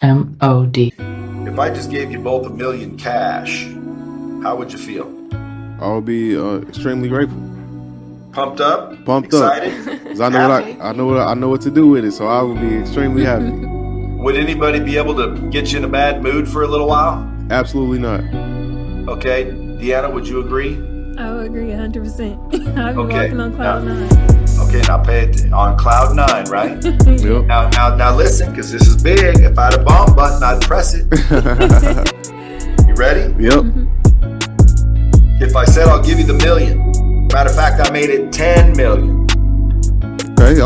MOD. If I just gave you both $1 million cash, how would you feel? I would be extremely grateful. Pumped up? Pumped excited? up. Because I know what to do with it, so I would be extremely happy. Would anybody be able to get you in a bad mood for a little while? Absolutely not. Okay. Deanna, would you agree? I would agree 100%. I'd be Okay. walking on cloud Now- nine. Okay, now pay it on cloud 9, right? Yep. Now listen, because this is big. If I had a bomb button, I'd press it. You ready? Yep. If I said I'll give you the $1 million, matter of fact, I made it 10 million, Okay,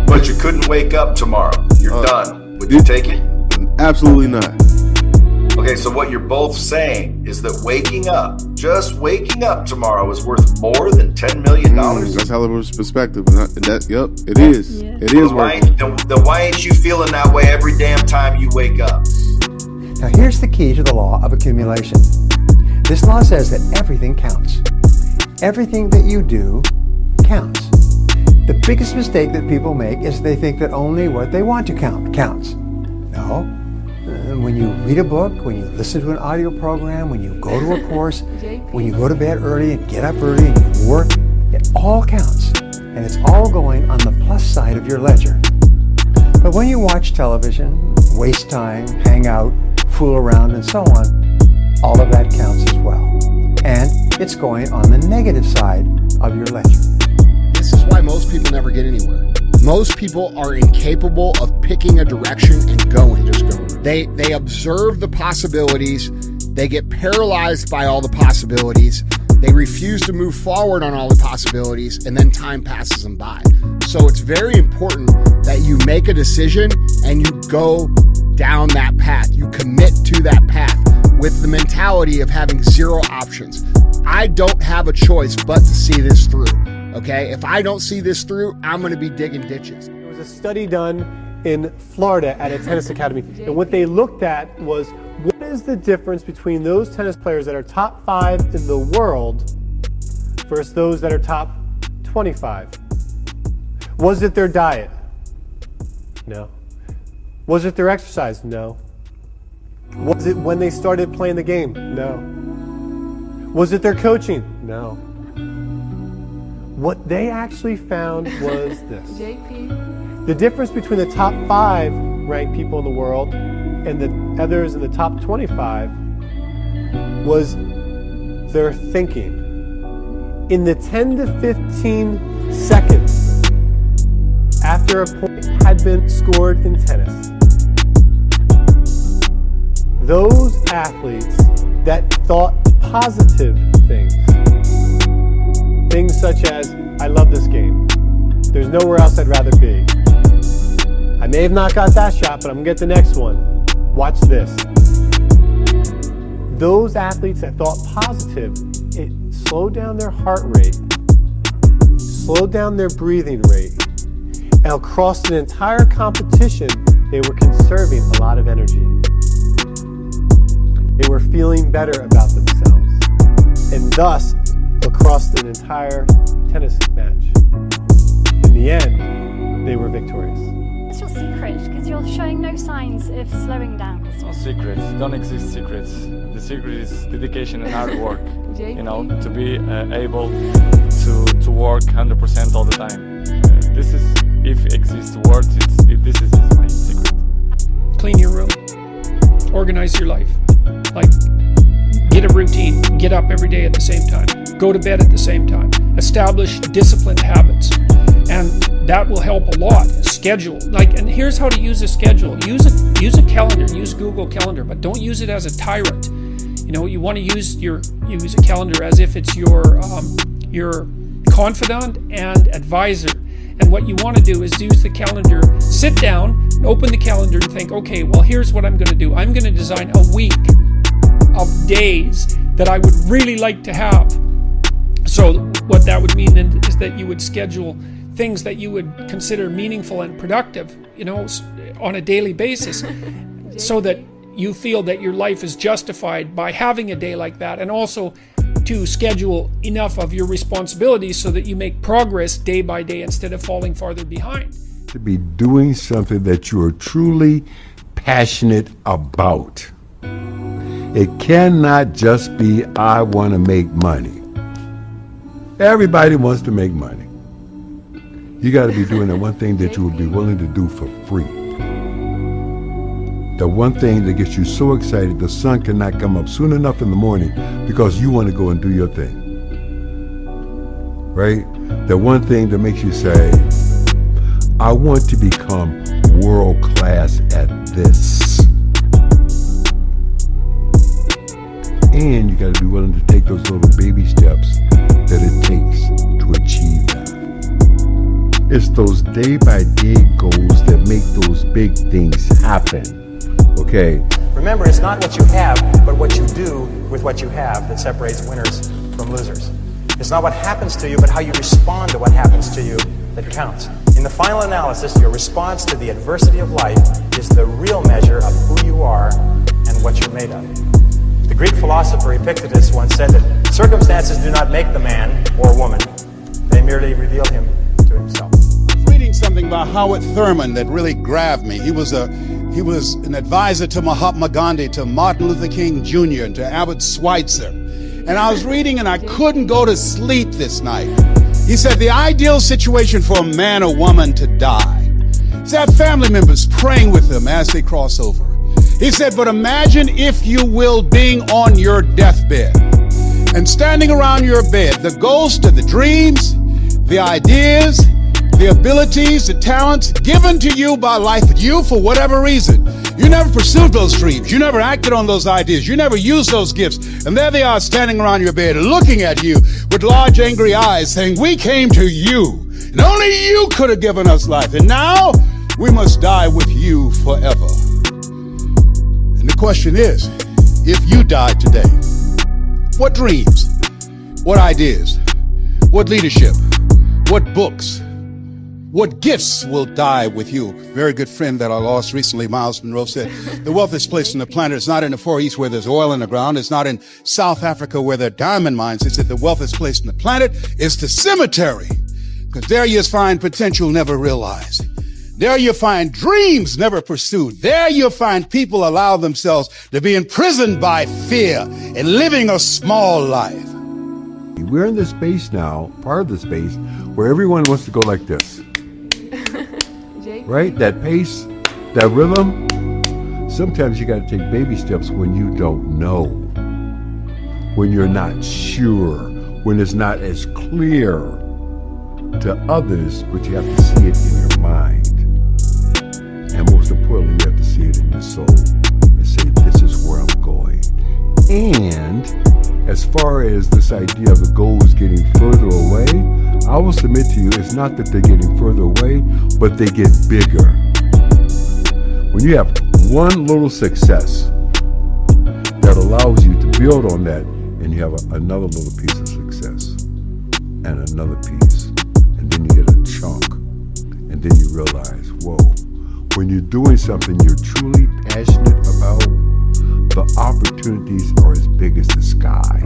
but you couldn't wake up tomorrow. You're done. Would you take it? Absolutely not. Okay, so what you're both saying is that just waking up tomorrow is worth more than $10 million? That's hell of a perspective. Yep, it is. Yeah. It is worth it. Then why ain't you feeling that way every damn time you wake up? Now here's the key to the law of accumulation. This law says that everything counts. Everything that you do counts. The biggest mistake that people make is they think that only what they want to count counts. No. When you read a book, when you listen to an audio program, when you go to a course, when you go to bed early and get up early and you work, it all counts. And it's all going on the plus side of your ledger. But when you watch television, waste time, hang out, fool around, and so on, all of that counts as well. And it's going on the negative side of your ledger. This is why most people never get anywhere. Most people are incapable of picking a direction and going. They observe the possibilities. They get paralyzed by all the possibilities. They refuse to move forward on all the possibilities, and then time passes them by. So it's very important that you make a decision and you go down that path. You commit to that path with the mentality of having zero options. I don't have a choice but to see this through. Okay, if I don't see this through, I'm going to be digging ditches. There was a study done in Florida at a tennis academy, and what they looked at was what is the difference between those tennis players that are top 5 in the world versus those that are top 25. Was it their diet? No. Was it their exercise? No. Was it when they started playing the game? No. Was it their coaching? No. What they actually found was this. JP. The difference between the top 5 ranked people in the world and the others in the top 25 was their thinking. In the 10 to 15 seconds after a point had been scored in tennis, those athletes that thought positive things such as, I love this game, there's nowhere else I'd rather be, I may have not got that shot, but I'm gonna get the next one, watch this. Those athletes that thought positive, it slowed down their heart rate, slowed down their breathing rate, and across an entire competition, they were conserving a lot of energy. They were feeling better about themselves, and thus, across an entire tennis match, in the end, they were victorious. What's your secret? Because you're showing no signs of slowing down. No secrets. Don't exist secrets. The secret is dedication and hard work. You know, to be able to work 100% all the time. This is, if exists words, this is my secret. Clean your room. Organize your life. Like, get a routine. Get up every day at the same time. Go to bed at the same time. Establish disciplined habits. And that will help a lot. Schedule. And here's how to use a schedule. Use a calendar. Use Google Calendar, but don't use it as a tyrant. You know, you want to use a calendar as if it's your confidant and advisor. And what you want to do is use the calendar, sit down, open the calendar and think, okay, well, here's what I'm going to do. I'm going to design a week of days that I would really like to have. So what that would mean is that you would schedule things that you would consider meaningful and productive, you know, on a daily basis, so that you feel that your life is justified by having a day like that, and also to schedule enough of your responsibilities so that you make progress day by day instead of falling farther behind. To be doing something that you are truly passionate about. It cannot just be, I want to make money. Everybody wants to make money. You got to be doing the one thing that you would be willing to do for free. The one thing that gets you so excited the sun cannot come up soon enough in the morning because you want to go and do your thing. Right? The one thing that makes you say, I want to become world class at this. And you got to be willing to take those little baby steps that it takes to achieve that. It's those day-by-day goals that make those big things happen. Okay? Remember, it's not what you have, but what you do with what you have that separates winners from losers. It's not what happens to you, but how you respond to what happens to you that counts. In the final analysis, your response to the adversity of life is the real measure of who you are and what you're made of. The Greek philosopher Epictetus once said that circumstances do not make the man or woman, they merely reveal him to himself. I was reading something by Howard Thurman that really grabbed me. He was an advisor to Mahatma Gandhi, to Martin Luther King Jr., and to Albert Schweitzer. And I was reading and I couldn't go to sleep this night. He said the ideal situation for a man or woman to die is to have family members praying with them as they cross over. He said, but imagine, if you will, being on your deathbed and standing around your bed, the ghost of the dreams, the ideas, the abilities, the talents given to you by life, you for whatever reason. You never pursued those dreams. You never acted on those ideas. You never used those gifts. And there they are standing around your bed looking at you with large angry eyes saying, we came to you and only you could have given us life. And now we must die with you forever. And the question is, if you died today, what dreams, what ideas, what leadership, what books, what gifts will die with you? Very good friend that I lost recently, Miles Monroe, said, the wealthiest place on the planet is not in the Far East where there's oil in the ground. It's not in South Africa where there are diamond mines. He said the wealthiest place on the planet is the cemetery, because there you find potential never realized. There you find dreams never pursued. There you find people allow themselves to be imprisoned by fear and living a small life. We're in this space now, part of the space, where everyone wants to go like this. Right? That pace, that rhythm. Sometimes you got to take baby steps when you don't know, when you're not sure, when it's not as clear to others, but you have to see it in your mind. And most importantly, you have to see it in your soul and say, this is where I'm going. And as far as this idea of the goals getting further away, I will submit to you, it's not that they're getting further away, but they get bigger. When you have one little success that allows you to build on that, and you have another little piece of success, and another piece, and then you get a chunk, and then you realize, whoa, when you're doing something you're truly passionate about, the opportunities are as big as the sky.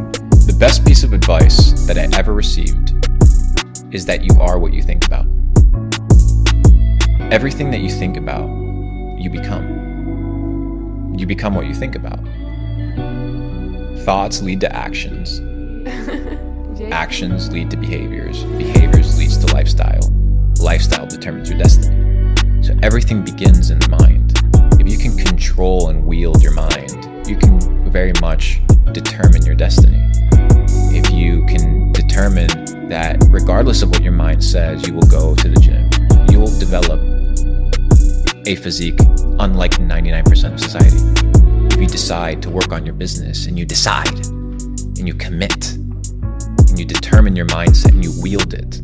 The best piece of advice that I ever received is that you are what you think about. Everything that you think about, you become. You become what you think about. Thoughts lead to actions. Actions lead to behaviors. Behaviors leads to lifestyle. Lifestyle determines your destiny. So everything begins in the mind. If you can control and wield your mind, you can very much determine your destiny. If you can determine that regardless of what your mind says, you will go to the gym, you will develop a physique unlike 99% of society. If you decide to work on your business and you decide and you commit and you determine your mindset and you wield it,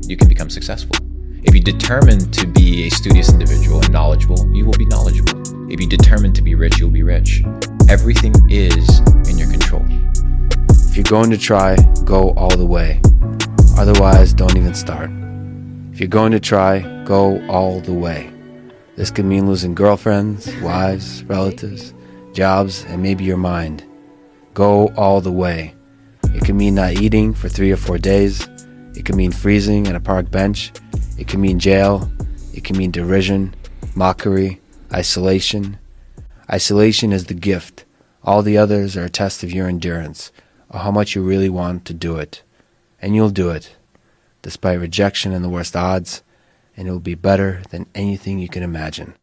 you can become successful. If you determine to be a studious individual and knowledgeable, you will be knowledgeable. If you determine to be rich, you'll be rich. Everything is in your control. If you're going to try, go all the way. Otherwise, don't even start. If you're going to try, go all the way. This could mean losing girlfriends, wives, relatives, jobs, and maybe your mind. Go all the way. It could mean not eating for 3 or 4 days. It could mean freezing at a park bench. It could mean jail. It could mean derision, mockery, Isolation. Isolation is the gift. All the others are a test of your endurance, or how much you really want to do it. And you'll do it, despite rejection and the worst odds, and it will be better than anything you can imagine.